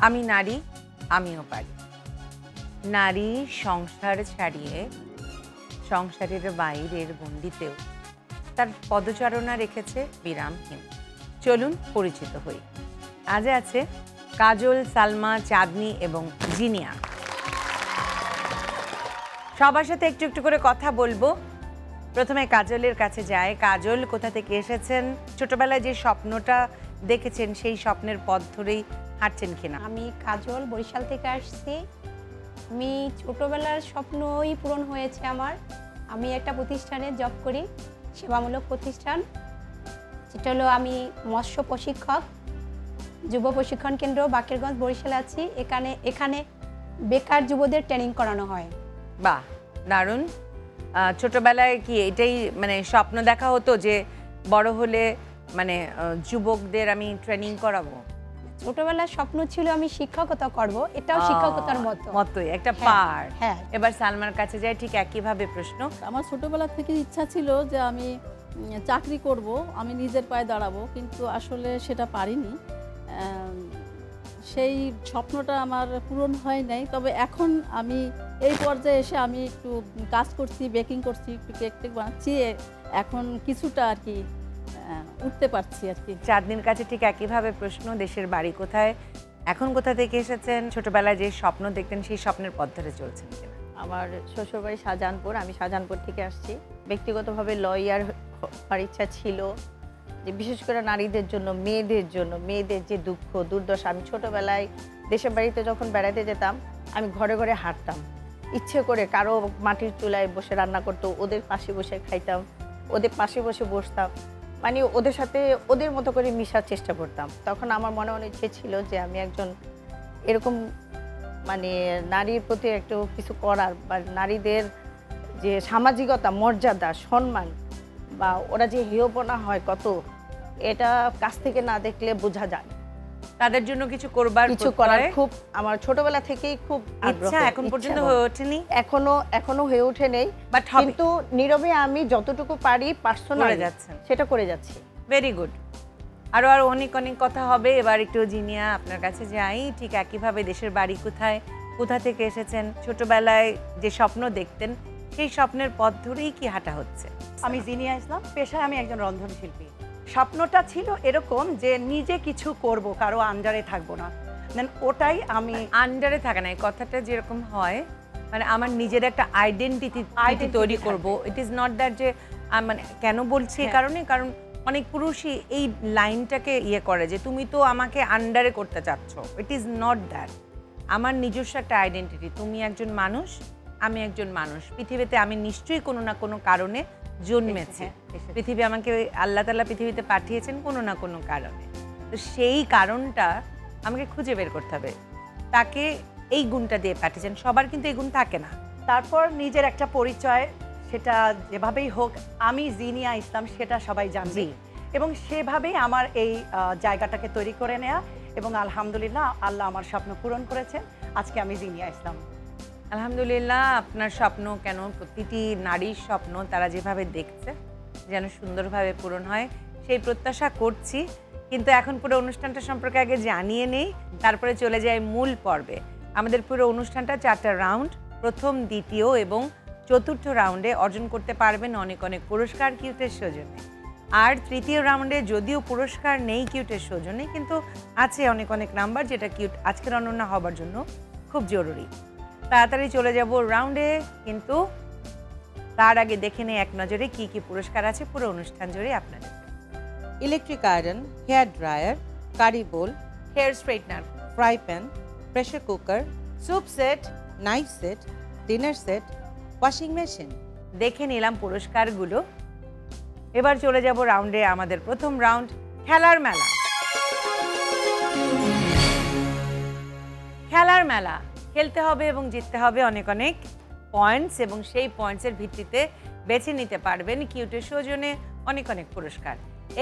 আমি নারী, আমিও পারি। নারী সংসার ছাড়িয়ে সংসারের বাইরের গণ্ডিতেও তার পদচারণা রেখেছে বিরামহীন। চলুন পরিচিত হই। আজ আছে কাজল, সালমা, চাঁদনি এবং জিনিয়া। সবার সাথে একটু একটু করে কথা বলবো। প্রথমে কাজলের কাছে যায়। কাজল, কোথা থেকে এসেছেন? ছোটবেলায় যে স্বপ্নটা দেখেছেন সেই স্বপ্নের পথ ধরেই হাঁটছেন কিনা? আমি কাজল, বরিশাল থেকে আসছি। আমি ছোটোবেলার স্বপ্নই পূরণ হয়েছে আমার। আমি একটা প্রতিষ্ঠানে জব করি, সেবামূলক প্রতিষ্ঠান, যেটা হলো আমি মৎস্য প্রশিক্ষক, যুব প্রশিক্ষণ কেন্দ্র বাকেরগঞ্জ বরিশালে আছি। এখানে বেকার যুবদের ট্রেনিং করানো হয়। বাহ, দারুণ। ছোটবেলায় কি এটাই মানে স্বপ্ন দেখা হতো যে বড় হলে মানে যুবকদের আমি ট্রেনিং করাবো? ছোটবেলার স্বপ্ন ছিল আমি শিক্ষকতা করব, এটাও শিক্ষকতার মতোই একটা হ্যাঁ, পার। হ্যাঁ। এবার সালমার কাছে যাই, ঠিক একইভাবে প্রশ্ন। আমার ছোটবেলা থেকে ইচ্ছা ছিল যে আমি চাকরি করব, আমি নিজের পায়ে দাঁড়াবো, কিন্তু আসলে সেটা পারিনি। সেই স্বপ্নটা আমার পূরণ হয় নাই। তবে এখন আমি এই পর্যায়ে এসে আমি একটু কাজ করছি, বেকিং করছি, একটু কেক টেক বানাচ্ছি, এখন কিছুটা আর কি উঠতে পারছি আর কি। চাঁদনির কাছে ঠিক একইভাবে প্রশ্ন। দেশের বাড়ি কোথায়, এখন কোথা থেকে এসেছেন, ছোটবেলায় যে স্বপ্ন দেখতেন সেই স্বপ্নের পথ ধরে চলছেন কিনা? আমার শ্বশুরবাড়ি শাহজাহানপুর, আমি শাহজাহানপুর থেকে আসছি। ব্যক্তিগতভাবে লয়ার হওয়ার ইচ্ছা ছিল, যে বিশেষ করে নারীদের জন্য, মেয়েদের যে দুঃখ দুর্দশা। আমি ছোটোবেলায় দেশের বাড়িতে যখন বেড়াতে যেতাম, আমি ঘরে ঘরে হাঁটতাম, ইচ্ছে করে কারো মাটির চুলায় বসে রান্না করতো, ওদের পাশে বসে খাইতাম, ওদের পাশে বসে বসতাম, মানে ওদের সাথে ওদের মতো করে মিশার চেষ্টা করতাম। তখন আমার মনে মনে ইচ্ছে ছিল যে আমি একজন এরকম মানে নারীর প্রতি একটু কিছু করার, বা নারীদের যে সামাজিকতা, মর্যাদা, সম্মান, বা ওরা যে হেয়পনা হয় কত, এটা কাছ থেকে না দেখলে বোঝা যায়। তাদের জন্য কিছু করার খুব আমার ছোটবেলা থেকেই খুব ইচ্ছা, এখন পর্যন্ত হয়ে ওঠেনি, এখনো হয়ে ওঠে নেই, কিন্তু নীরবে আমি যতটুকু পারি পার্সোনালি সেটা করে যাচ্ছি। Very good. আরো অনেক অনেক কথা হবে। এবার একটু জিনিয়া আপনার কাছে যাই। ঠিক একইভাবে দেশের বাড়ি কোথায়, কোথা থেকে এসেছেন, ছোটবেলায় যে স্বপ্ন দেখতেন সেই স্বপ্নের পথ ধরেই কি হাঁটা হচ্ছে? আমি জিনিয়া ইসলাম, পেশায় আমি একজন রন্ধনশিল্পী। স্বপ্নটা ছিল এরকম যে নিজে কিছু করব, কারো আন্ডারে থাকবো না। দেন ওটাই আমি আন্ডারে থাকে না, এই কথাটা যেরকম হয় মানে আমার নিজের একটা আইডেন্টিটি তৈরি করব। ইট ইজ নট দ্যাট যে মানে কেন বলছি এই কারণে, কারণ অনেক পুরুষই এই লাইনটাকে ইয়ে করে যে তুমি তো আমাকে আন্ডারে করতে চাচ্ছ। It is not that. আমার নিজস্ব একটা আইডেন্টিটি। তুমি একজন মানুষ, আমি একজন মানুষ। পৃথিবীতে আমি নিশ্চয়ই কোনো না কোনো কারণে জন্মেছি। পৃথিবী আমাকে আল্লাহ তাআলা পৃথিবীতে পাঠিয়েছেন কোনো না কোনো কারণে। তো সেই কারণটা আমাকে খুঁজে বের করতে হবে, তাকে এই গুণটা দিয়ে পাঠিয়েছেন। সবার কিন্তু এই গুণ থাকে না। তারপর নিজের একটা পরিচয়, সেটা যেভাবেই হোক আমি জিনিয়া ইসলাম সেটা সবাই জানবে, এবং সেভাবেই আমার এই জায়গাটাকে তৈরি করে নেয়া, এবং আলহামদুলিল্লাহ আল্লাহ আমার স্বপ্ন পূরণ করেছেন। আজকে আমি জিনিয়া ইসলাম। আলহামদুলিল্লাহ। আপনার স্বপ্ন কেন, প্রতিটি নারীর স্বপ্ন তারা যেভাবে দেখছে যেন সুন্দরভাবে পূরণ হয় সেই প্রত্যাশা করছি। কিন্তু এখন পুরো অনুষ্ঠানটা সম্পর্কে আগে জানিয়ে নেই, তারপরে চলে যায় মূল পর্বে। আমাদের পুরো অনুষ্ঠানটা 4টা রাউন্ড। প্রথম, দ্বিতীয় এবং চতুর্থ রাউন্ডে অর্জন করতে পারবেন অনেক অনেক পুরস্কার কিউটের সৌজন্যে। আর তৃতীয় রাউন্ডে যদিও পুরস্কার নেই কিউটের সৌজন্যে, কিন্তু আছে অনেক অনেক নাম্বার, যেটা কিউট আজকের অনন্য হবার জন্য খুব জরুরি। তাড়াতাড়ি চলে যাব রাউন্ডে, কিন্তু তার আগে দেখে নেই এক নজরে কি কি পুরস্কার আছে পুরো অনুষ্ঠান জুড়ে আপনাদের। Electric iron, hair dryer, curry bowl, hair straightener, fry pan, pressure cooker, soup set, knife set, dinner set, washing machine. দেখে নিলাম পুরস্কারগুলো। এবার চলে যাব রাউন্ডে। আমাদের প্রথম রাউন্ড, খেলার মেলা। খেলার মেলা খেলতে হবে এবং জিততে হবে অনেক অনেক পয়েন্টস, এবং সেই পয়েন্টসের ভিত্তিতে বেছে নিতে পারবেন কিউটের সৌজন্যে অনেক অনেক পুরস্কার।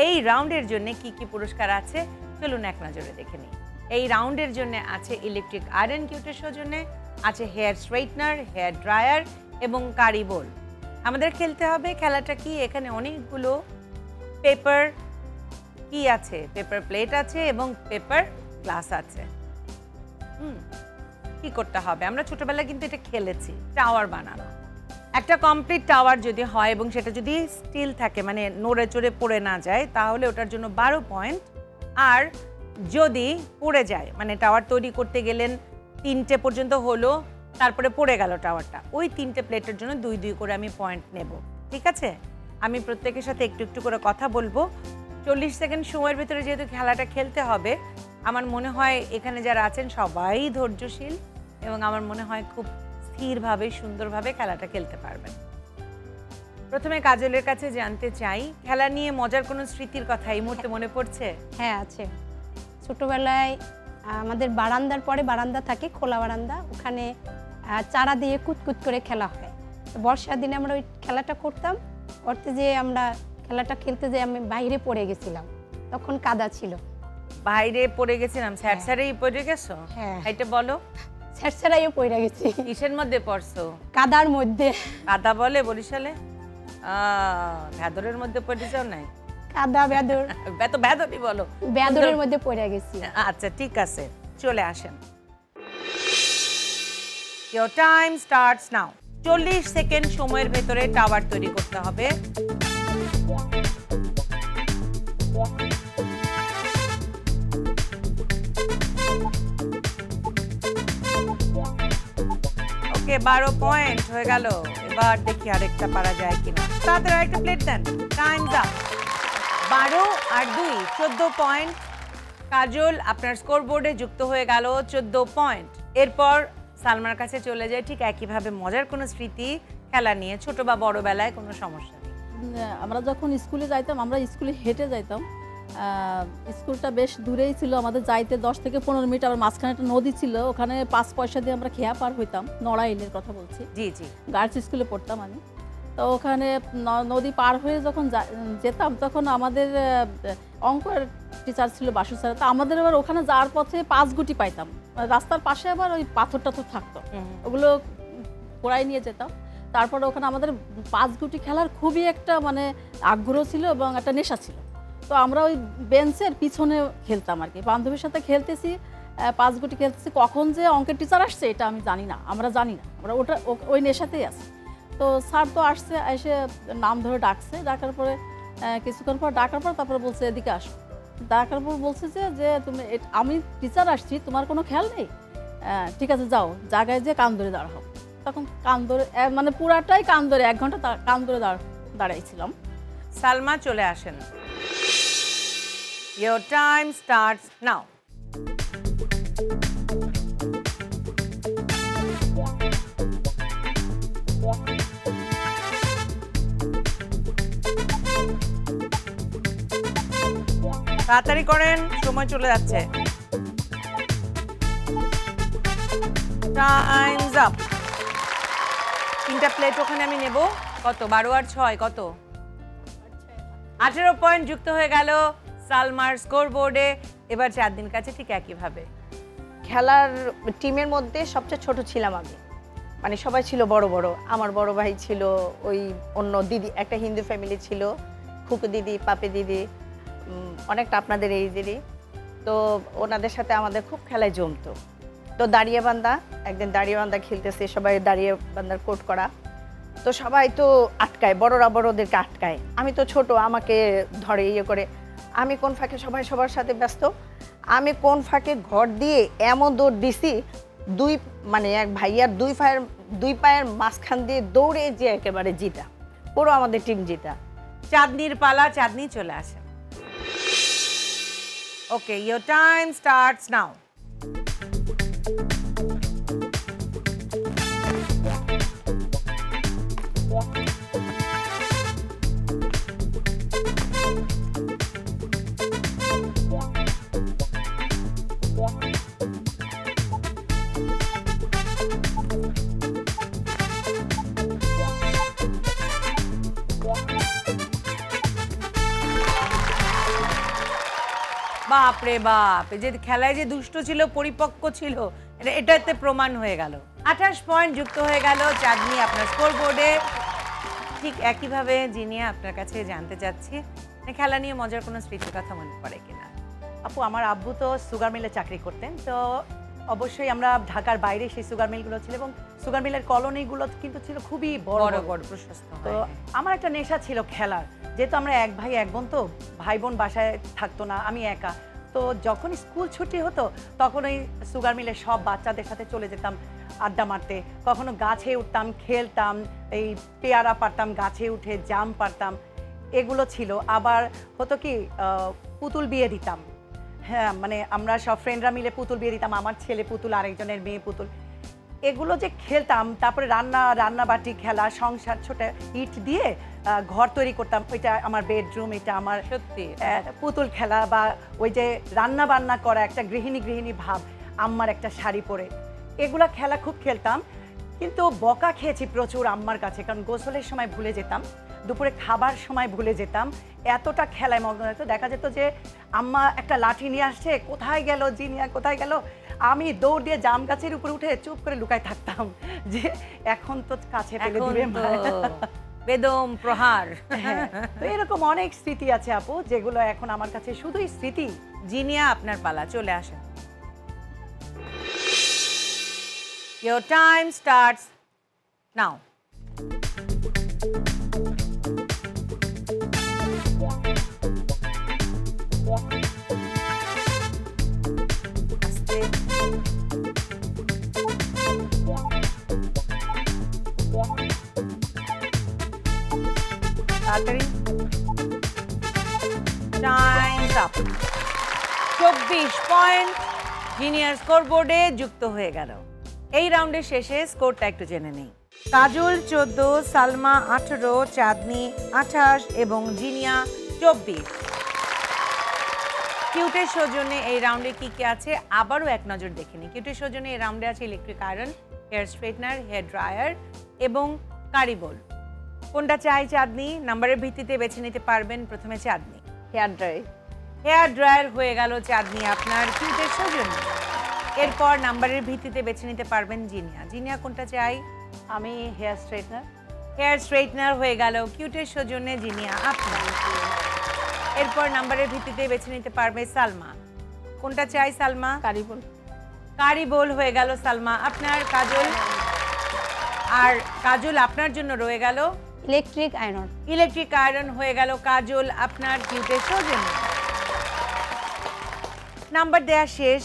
এই রাউন্ডের জন্য কি কি পুরস্কার আছে চলুন এক নজরে দেখে নিই। এই রাউন্ডের জন্য আছে ইলেকট্রিক আয়রন কিউটের সৌজন্যে, আছে হেয়ার স্ট্রেটনার, হেয়ার ড্রায়ার এবং কারি বোল। আমাদের খেলতে হবে। খেলাটা কি, এখানে অনেকগুলো পেপার কি আছে, পেপার প্লেট আছে এবং পেপার গ্লাস আছে। কি করতে হবে, আমরা ছোটবেলায় কিন্তু এটা খেলেছি, টাওয়ার বানানো। একটা কমপ্লিট টাওয়ার যদি হয় এবং সেটা যদি স্টিল থাকে, মানে নড়ে চড়ে পড়ে না যায়, তাহলে ওটার জন্য 12 পয়েন্ট। আর যদি পড়ে যায়, মানে টাওয়ার তৈরি করতে গেলেন 3টে পর্যন্ত হলো, তারপরে পড়ে গেল টাওয়ারটা, ওই 3টে প্লেটের জন্য 2-2 করে আমি পয়েন্ট নেব। ঠিক আছে, আমি প্রত্যেকের সাথে একটু একটু করে কথা বলবো। 40 সেকেন্ড সময়ের ভিতরে যেহেতু খেলাটা খেলতে হবে, আমার মনে হয় এখানে যারা আছেন সবাই ধৈর্যশীল এবং আমার মনে হয় খুব স্থিরভাবে সুন্দরভাবে খেলাটা খেলতে পারবেন। প্রথমে কাজলের কাছে জানতে চাই, খেলা নিয়ে মজার কোনো স্মৃতির কথা এই মুহূর্তে মনে পড়ছে? হ্যাঁ আছে। ছোটোবেলায় আমাদের বারান্দার পরে বারান্দা থাকে, খোলা বারান্দা, ওখানে চারা দিয়ে কুতকুত করে খেলা হয়। তো বর্ষার দিনে আমরা ওই খেলাটা করতাম, করতে যেয়ে আমরা খেলাটা খেলতে যেয়ে আমি বাইরে পড়ে গেছিলাম, তখন কাদা ছিল। বাইরে পড়ে গেছিলাম, স্যারসারেই পড়ে গেছো? হ্যাঁ। এটা বলো, স্যারস্যারাইও পড়ে গেছি। কিসের মধ্যে পড়ছো? কাদার মধ্যে। কাদা বলে বরিশালে? ভেদরের মধ্যে পড়ে যাও নাই? কাদা বেদর, ভেদরই বলো। বেদরের মধ্যে পড়ে গেছি। আচ্ছা ঠিক আছে, চলে আসেন। Your time starts now. 40 second সময়ের ভেতরে টাওয়ার তৈরি করতে হবে। ওকে, 12 পয়েন্ট হয়ে গেল। এবার দেখি আরেকটা পারা যায় কিনা। তাড়াতাড়ি আরেকটা প্লেট দেন, টাইমস আপ। 12 আর 2 14 পয়েন্ট। কাজল আপনার স্কোরবোর্ডে যুক্ত হয়ে গেল 14 পয়েন্ট। এরপর সালমার কাছে চলে যায় ঠিক একইভাবে মজার কোনো স্মৃতি খেলা নিয়ে, ছোট বা বড় বেলায় কোনো সমস্যা নেই। আমরা যখন স্কুলে যাইতাম, আমরা স্কুলে হেঁটে যাইতাম। স্কুলটা বেশ দূরেই ছিল, আমাদের যাইতে 10 থেকে 15 মিনিট। আবার মাঝখানে একটা নদী ছিল, ওখানে 5 পয়সা দিয়ে আমরা খেয়া পার হইতাম। নড়াইলের কথা বলছি, জি জি। গার্লস স্কুলে পড়তাম আমি। তো ওখানে নদী পার হয়ে যখন যেতাম, তখন আমাদের অঙ্কের টিচার ছিল বাসু স্যার। তো আমাদের এবার ওখানে যাওয়ার পথে 5 গুটি পাইতাম, রাস্তার পাশে আবার ওই পাথর টাথর থাকতো, ওগুলো পোড়াই নিয়ে যেতাম। তারপরে ওখানে আমাদের 5 গুটি খেলার খুবই একটা মানে আগ্রহ ছিল এবং একটা নেশা ছিল। তো আমরা ওই বেঞ্চের পিছনে খেলতাম আর কি, বান্ধবীর সাথে খেলতেছি, 5 গুটি খেলতেছি। কখন যে অঙ্কের টিচার আসছে এটা আমি জানি না, আমরা জানি না, আমরা ওই নেশাতেই আছি। তো স্যার তো আসছে, এসে নাম ধরে ডাকছে, ডাকার পরে কিছুক্ষণ পর ডাকার পর তারপরে বলছে এদিকে আসো। ডাকার পর বলছে যে তুমি, আমি টিচার আসছি, তোমার কোনো খেয়াল নেই? ঠিক আছে যাও, জায়গায় যে কান ধরে দাঁড়াও। তখন কান ধরে মানে পুরাটাই কান ধরে 1 ঘন্টা কান ধরে দাঁড়াইছিলাম। সালমা চলে আসেন। Your time starts now. তাড়াতাড়ি করেন, সময় চলে যাচ্ছে। Times up. 3টা প্লেট ওখানে আমি নেব। কত? 12 আর 6 কত? 18 পয়েন্ট যুক্ত হয়ে গেল সালমার স্কোরবোর্ডে। এবার 4 দিন কাছে ঠিক একইভাবে। খেলার টিমের মধ্যে সবচেয়ে ছোট ছিলাম আমি, মানে সবাই ছিল বড় বড়। আমার বড় ভাই ছিল, ওই অন্য দিদি, একটা হিন্দু ফ্যামিলি ছিল, খুকু দিদি, পাপে দিদি, অনেকটা আপনাদের এইদেরই। তো ওনাদের সাথে আমাদের খুব খেলায় জমতো। তো দাঁড়িয়ে বান্দা, একদিন দাঁড়িয়ে বান্দা খেলতেছে, সবাই দাঁড়িয়ে বান্দার কোট করা। তো সবাই তো আটকায়, বড়রা বড়দেরকে আটকায়। আমি তো ছোট, আমাকে ধরে ইয়ে করে। আমি কোন ফাঁকে, সবাই সবার সাথে ব্যস্ত, আমি কোন ফাঁকে ঘর দিয়ে এমন দৌড় দিছি, মানে এক ভাইয়ার দুই পায়ের মাঝখান দিয়ে দৌড়ে যে একেবারে জিতা, পুরো আমাদের টিম জিতা। চাঁদনির পালা, চাঁদনি চলে আসেন। ওকে, ইয়োর টাইম স্টার্টস নাও। বাপরে বাপ, এই যে খেলায় যে দুষ্ট ছিল, পরিপক্ক ছিল, এটাতে প্রমাণ হয়ে গেল। 28 পয়েন্ট যুক্ত হয়ে গেল চাঁদনি আপনার স্কোরবোর্ডে। ঠিক একইভাবে জিনিয়া আপনার কাছে জানতে চাচ্ছি, খেলা নিয়ে মজার কোনো স্মৃতির কথা মনে পড়ে কিনা? আপু, আমার আব্বু তো সুগার মিলে চাকরি করতেন। তো অবশ্যই আমরা ঢাকার বাইরে সেই সুগার মিলগুলো ছিল এবং সুগার মিলের কলোনিগুলো কিন্তু ছিল খুবই বড় বড় বড়। বড় প্রশস্ত তো হয়। আমার একটা নেশা ছিল খেলার, যেহেতু আমরা এক ভাই এক বোন, তো ভাই বোন বাসায় থাকতো না, আমি একা। তো যখন স্কুল ছুটি হতো তখন ওই সুগার মিলের সব বাচ্চাদের সাথে চলে যেতাম আড্ডা মারতে। কখনো গাছে উঠতাম, খেলতাম, এই পেয়ারা পারতাম, গাছে উঠে জাম পারতাম, এগুলো ছিল। আবার হতো কি পুতুল বিয়ে দিতাম। হ্যাঁ, মানে আমরা সব ফ্রেন্ডরা মিলে পুতুল বিয়ে দিতাম, আমার ছেলে পুতুল, আরেকজনের মেয়ে পুতুল, এগুলো যে খেলতাম। তারপরে রান্নাবাটি খেলা, সংসার, ছোট ইট দিয়ে ঘর তৈরি করতাম, ওইটা আমার বেডরুম, এটা আমার সত্যি পুতুল খেলা। বা ওই যে রান্না বান্না করা, একটা গৃহিণী ভাব, আম্মার একটা শাড়ি পরে, এগুলা খেলা খুব খেলতাম। কিন্তু বকা খেয়েছি প্রচুর আম্মার কাছে, কারণ গোসলের সময় ভুলে যেতাম, দুপুরে খাবার সময় ভুলে যেতাম, এতটা খেলায় মগ্ন হতো। দেখা যেত যে আম্মা একটা লাঠি নিয়ে আসছে, কোথায় গেল জিনিয়া, কোথায় গেল, আমি দৌড় দিয়ে জাম গাছের উপরে উঠে চুপ করে লুকায় থাকতাম যে এখন তো কাছে পেলে এখন দিবে তো মা। বেদম প্রহার। হ্যাঁ, তো এরকম অনেক স্মৃতি আছে আপু, যেগুলো এখন আমার কাছে শুধুই স্মৃতি। জিনিয়া, আপনার পালা, চলে আসেন। Your time starts now. আস্তে। তাড়াতাড়ি। Time's up. 24 পয়েন্ট জিনিয়ার স্কোরবোর্ডে যুক্ত হয়ে গেল। এই রাউন্ডের শেষে স্কোরটা একটু জেনে নেই। কাজল 14, সালমা 18, চাঁদনি 28 এবং জিনিয়া 24। কিউটের সৌজন্যে এই রাউন্ডে কি কি আছে আবারও এক নজর দেখে নিই। কিউটের সৌজন্যে এই রাউন্ডে আছে electric iron, hair straightener, hair dryer এবং কারি বোল। কোনটা চাই চাঁদনি? নাম্বারের ভিত্তিতে বেছে নিতে পারবেন। প্রথমে Chandni. Hair dry. Hair dryer হয়ে গেল চাঁদনি আপনার কিউটের সৌজন্যে। এরপর নাম্বারের ভিত্তিতে বেছে নিতে পারবেন জিনিয়া। জিনিয়া কোনটা চাই? আমি হেয়ার স্ট্রেটনার। হেয়ার স্ট্রেটনার হয়ে গেল কিউটের সৌজন্যে জিনিয়া আপনার। এরপর নাম্বারের ভিত্তিতে বেছে নিতে পারবে সালমা। কোনটা চাই সালমা? কারিবল। কারি বোল হয়ে গেল সালমা আপনার। কাজল? আর কাজল আপনার জন্য রয়ে গেল ইলেকট্রিক আয়রন। ইলেকট্রিক আয়রন হয়ে গেল কাজল আপনার কিউটের সৌজন্যে। নাম্বার দেয়া শেষ,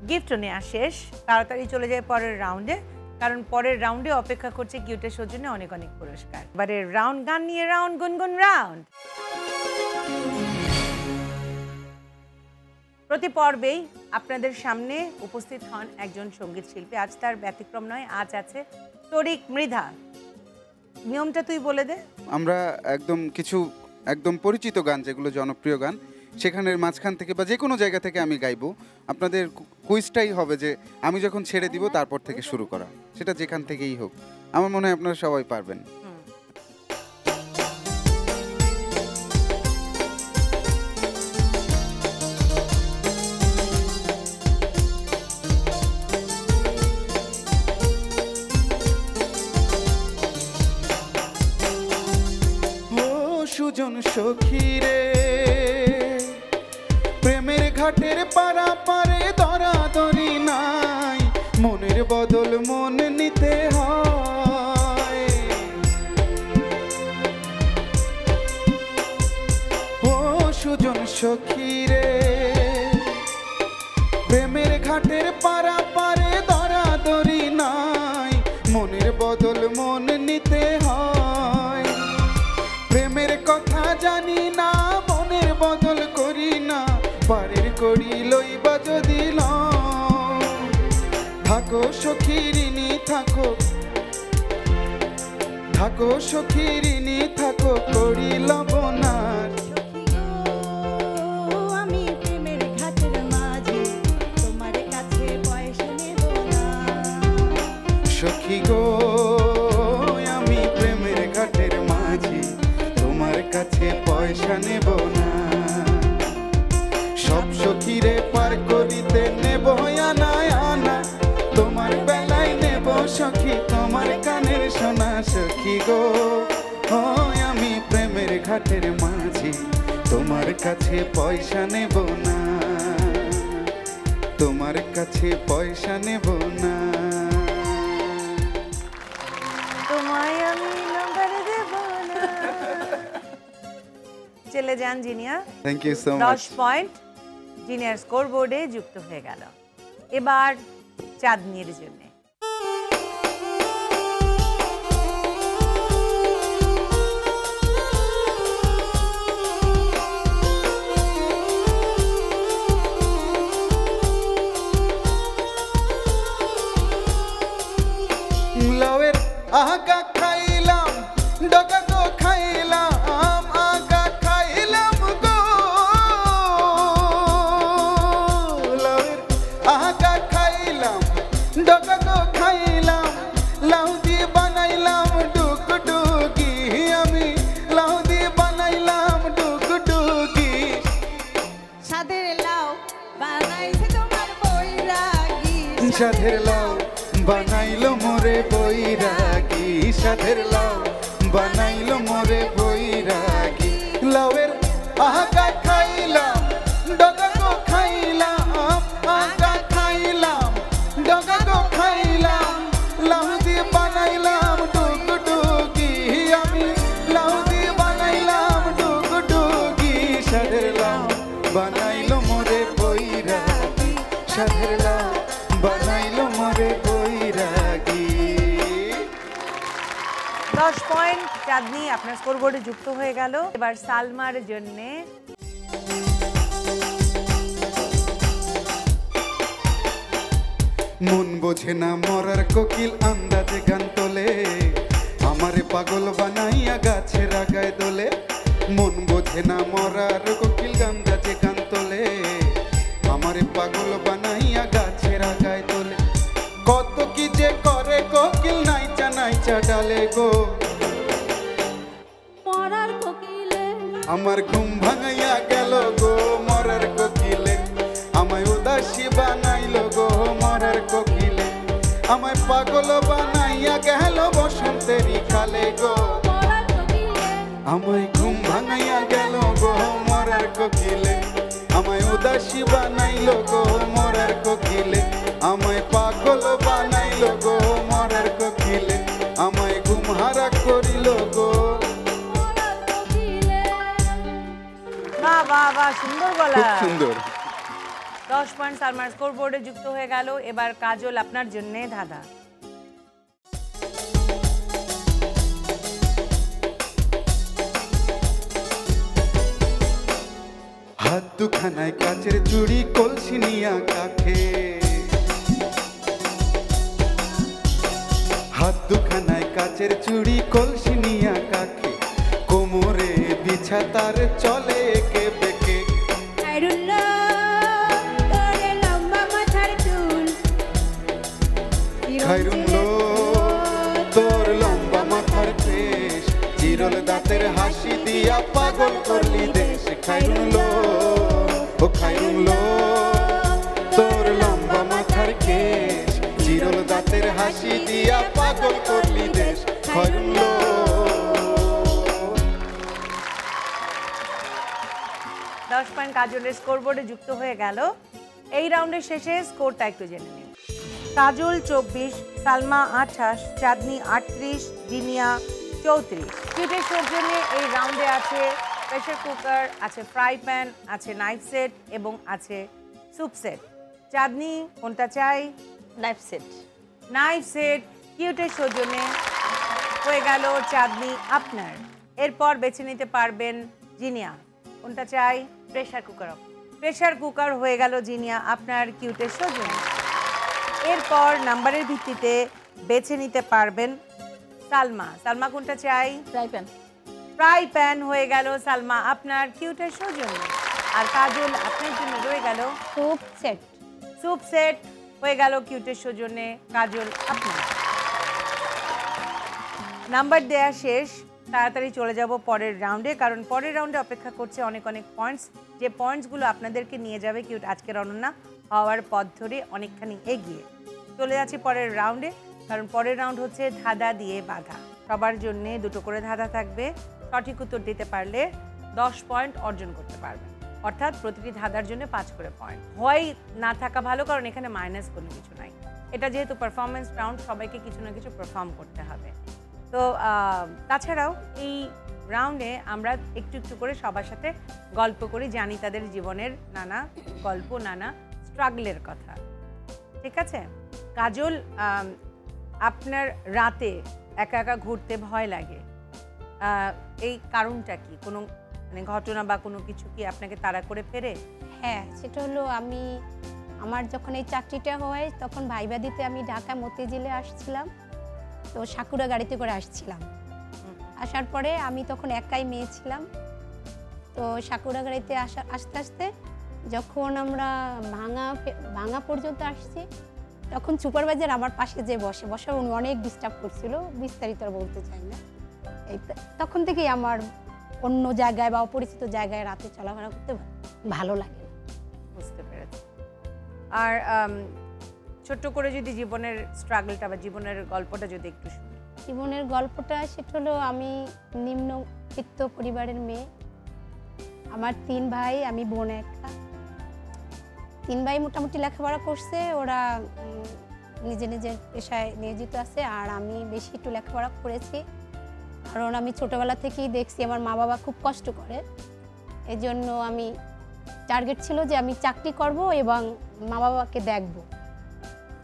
গিফটও নেওয়া শেষ। তাড়াতাড়ি চলে যায় পরের রাউন্ডে, কারণ পরের রাউন্ডে অপেক্ষা করছে কিউটের সৌজন্যে অনেক অনেক পুরস্কার। এবারে রাউন্ড গান নিয়ে রাউন্ড গুনগুন রাউন্ড। প্রতি পর্বেই আপনাদের সামনে উপস্থিত হন একজন সঙ্গীত শিল্পী। আজ তার ব্যতিক্রম নয়, আজ আছে তরিক মৃধা। নিয়মটা তুই বলে দে। আমরা একদম পরিচিত গান, যেগুলো জনপ্রিয় গান, সেখানের মাঝখান থেকে বা যে কোনো জায়গা থেকে আমি গাইবো। আপনাদের কুইজটাই হবে যে আমি যখন ছেড়ে দিব তারপর থেকে শুরু করা, সেটা যেখান থেকেই হোক। আমার মনে হয় আপনারা সবাই পারবেন। সুজন সখী রে, প্রেমের ঘাটের পারা পারে দরাদরি নাই, মনের বদল মন নিতে হয়। ও সুজন সখী রে, প্রেমের ঘাটের পারা পারে দরাদরি নাই, মনের বদল মন নিতে হয়। প্রেমের কথা জানি না, মনের বদল করি না, পারের করি লইবা যদি থাকো সখী ঋণী থাকো, থাকো সখী ঋণী থাকো, করি লবনার। আমি প্রেমের ঘাটের মাঝে তোমার কাছে পয়সা নেব না। সখী গো আমি প্রেমের ঘাটের মাঝে তোমার কাছে পয়সা নেব না, সব সখীরে পার করিতে নেব আনা আনা, তোমার বেলায় নেব সখী তোমার কানের সোনা। সখী গো আমি প্রেমের ঘাটের মাঝে তোমার কাছে পয়সা নেব না, তোমার কাছে পয়সা নেব না। তোমায় আমি নাম্বার দেব না। চলে যান Zinia. Thank you so much. 10 point জিনিয়ার স্কোর বোর্ডে যুক্ত হয়ে গেল। এবার চাঁদনির জন্য লাউয়ের আগা খাইলাম ডগা গো খাইলাম আগা খাইলাম গো লাউয়ের আগা খাইলাম ডগা গো খাইলাম লাউ দিয়ে বানাইলাম ডুগডুগি আমি লাউ দিয়ে বানাইলাম ডুগডুগি সাদের লাউ বানাইছে তোমার বৈরাগী সাধের লাউ বানাইলো মোরে বৈরাগী সাধের লাউ বানাইলো মোরে বৈরাগী লাউয়ের আগা খাইলাম ডগা গো খাইলাম আগা খাইলাম ডগা গো খাইলাম লাউ দিয়ে বানাইলাম ডুগডুগি আমি লাউ দিয়ে বানাইলাম ডুগডুগি সাধের লাউ বানাইলো মোরে বৈরাগী সাধের লাউ বানাইলো মোরে বৈরাগী। 10 পয়েন্ট চাঁদনি আপনার স্কোর বোর্ডে যুক্ত হয়ে গেল। এবার সালমার জন্য মন বোঝে না মরার কোকিল আন্দাজে গান তোলে আমারে পাগল বানাইয়া গাছের আগায় দোলে মন বোঝে না মরার কোকিল আন্দাজে গান তোলে আমারে পাগল বানাইয়া গাছের আগায় তোলে কত কি যে করে কোকিল নাইচা নাইচা ডালে গো মরার কোকিলে আমার ঘুম ভাঙাইয়া গেল গো মরার কোকিলে আমায় উদাসী বানাইলো গো মরার কোকিলে আমায় পাগল বানাইয়া গেল বসন্তেরই কালে গো মরার কোকিলে আমায় ঘুম ভাঙাইয়া গেল গো মরার কোকিলে আমায় উদাসী বানাইলো গো মরার কোকিলে আমায় পাগল বানাইলো গো মরার কোকিলে আমায় ঘুম হারা করিল গো। মরার কোকিলে বাহ বাহ বাহ, সুন্দর গলা। খুব সুন্দর। 10 পয়েন্ট সালমার স্কোর বোর্ডে যুক্ত হয়ে গেল। এবার কাজল আপনার জন্য ধাঁধা। হাত দুখানায় কাচের চুড়ি কলসি নিয়া কাখে হাত দুখানায় কাচের চুড়ি কলসি নিয়া কাখে কোমরে বিছা তার চলে একে বেঁকে খায়রুল্লাহ তোরে লম্বা মাথার চুল খাইরুল্লো তোর লম্বা মাথার কেশ চিরল দাঁতের হাসি দিয়া পাগল করলি দেশ খাইরুল্লো ও খাইরুল্লো তোর লম্বা মাথার কেশ চিরল দাঁতের হাসি দিয়া পাগল করলি দেশ খাইরুল্লো। 10 পয়েন্ট কাজলের স্কোর বোর্ডে যুক্ত হয়ে গেল। এই রাউন্ডের শেষে স্কোরটা একটু জেনে নিন। কাজল 24, সালমা 28, চাঁদনি 38, জিনিয়া 34। কিউটের শোর জন্য এই রাউন্ডে আছে প্রেসার কুকার, আছে ফ্রাই প্যান, আছে নাইফ সেট এবং আছে স্যুপ সেট। চাঁদনি কোনটা চাই? Knife set. নাইফ সেট কিউটের সৌজন্যে হয়ে গেল চাঁদনি আপনার। এরপর বেছে নিতে পারবেন জিনিয়া, কোনটা চাই? Pressure cooker. প্রেসার কুকার হয়ে গেল জিনিয়া আপনার কিউটের সৌজন্যে। এরপর নাম্বারের ভিত্তিতে বেছে নিতে পারবেন সালমা। সালমা কোনটা চাই? Fry pan. ফ্রাই প্যান হয়ে গেল সালমা আপনার কিউটের সৌজন্যে। আর কাজল আপনার জন্য রয়ে গেল স্যুপ সেট। স্যুপ সেট হয়ে গেল কিউটের সৌজন্যে কাজল আপনার। নাম্বার দেয়া শেষ। তাড়াতাড়ি চলে যাব পরের রাউন্ডে, কারণ পরের রাউন্ডে অপেক্ষা করছে অনেক অনেক পয়েন্টস, যে পয়েন্টসগুলো আপনাদেরকে নিয়ে যাবে কিউট আজকের অনন্যা হওয়ার পথ ধরে অনেকখানি এগিয়ে। চলে যাচ্ছি পরের রাউন্ডে, কারণ পরের রাউন্ড হচ্ছে ধাঁধা দিয়ে বাঁধা। সবার জন্য দুটো করে ধাঁধা থাকবে। সঠিক উত্তর দিতে পারলে 10 পয়েন্ট অর্জন করতে পারবেন। অর্থাৎ প্রতিটি ধাঁধার জন্য 5 করে পয়েন্ট। হয় না থাকা ভালো, কারণ এখানে মাইনাস কোনো কিছু নাই। এটা যেহেতু পারফরমেন্স রাউন্ড, সবাইকে কিছু না কিছু পারফর্ম করতে হবে। তো তাছাড়াও এই রাউন্ডে আমরা একটু একটু করে সবার সাথে গল্প করি, জানি তাদের জীবনের নানা গল্প, নানা স্ট্রাগলের কথা। ঠিক আছে কাজল, আপনার রাতে একা একা ঘুরতে ভয় লাগে, এই কারণটা কি? কোনো মানে ঘটনা বা কোনো কিছু কি আপনাকে তাড়া করে ফেরে? হ্যাঁ, সেটা হলো আমার যখন এই চাকরিটা হয় তখন ভাইবা দিতে আমি ঢাকা মতিঝিলে আসছিলাম। তো সাকুরা গাড়িতে করে আসছিলাম। আসার পরে আমি তখন একাই মেয়ে ছিলাম। তো সাকুরা গাড়িতে আস্তে আস্তে যখন আমরা ভাঙা পর্যন্ত আসছি, তখন সুপারভাইজার আমার পাশে যে বসে উনি অনেক ডিস্টার্ব করছিল, বিস্তারিত আর বলতে চাই না। তখন থেকেই আমার অন্য জায়গায় বা অপরিচিত জায়গায় রাতে চলাফেরা করতে ভালো লাগে। বুঝতে পেরেছি। আর ছোট্ট করে যদি জীবনের স্ট্রাগলটা বা জীবনের গল্পটা যদি একটু শুনি। জীবনের গল্পটা সেটা হলো, আমি নিম্নবিত্ত পরিবারের মেয়ে। আমার 3 ভাই, আমি বোন একা। 3 ভাই মোটামুটি লেখাপড়া করছে, ওরা নিজের পেশায় নিয়োজিত আছে। আর আমি বেশি একটু লেখাপড়া করেছি, কারণ আমি ছোটোবেলা থেকেই দেখছি আমার মা বাবা খুব কষ্ট করে। এই জন্য আমি টার্গেট ছিল যে আমি চাকরি করব এবং মা বাবাকে দেখব।